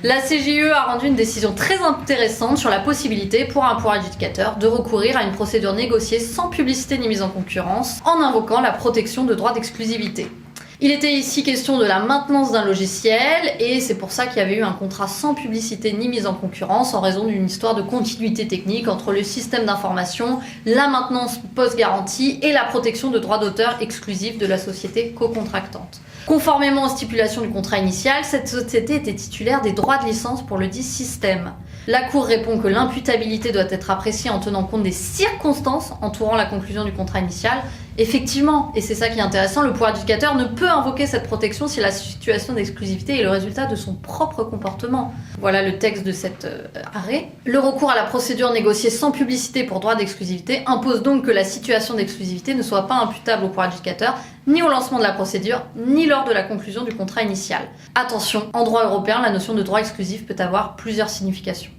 La CJUE a rendu une décision très intéressante sur la possibilité pour un pouvoir adjudicateur de recourir à une procédure négociée sans publicité ni mise en concurrence en invoquant la protection de droits d'exclusivité. Il était ici question de la maintenance d'un logiciel et c'est pour ça qu'il y avait eu un contrat sans publicité ni mise en concurrence en raison d'une histoire de continuité technique entre le système d'information, la maintenance post-garantie et la protection de droits d'auteur exclusifs de la société co-contractante. Conformément aux stipulations du contrat initial, cette société était titulaire des droits de licence pour le dit système. La Cour répond que l'imputabilité doit être appréciée en tenant compte des circonstances entourant la conclusion du contrat initial. Effectivement, et c'est ça qui est intéressant, le pouvoir adjudicateur ne peut invoquer cette protection si la situation d'exclusivité est le résultat de son propre comportement. Voilà le texte de cet arrêt. Le recours à la procédure négociée sans publicité pour droit d'exclusivité impose donc que la situation d'exclusivité ne soit pas imputable au pouvoir adjudicateur, ni au lancement de la procédure, ni lors de la conclusion du contrat initial. Attention, en droit européen, la notion de droit exclusif peut avoir plusieurs significations.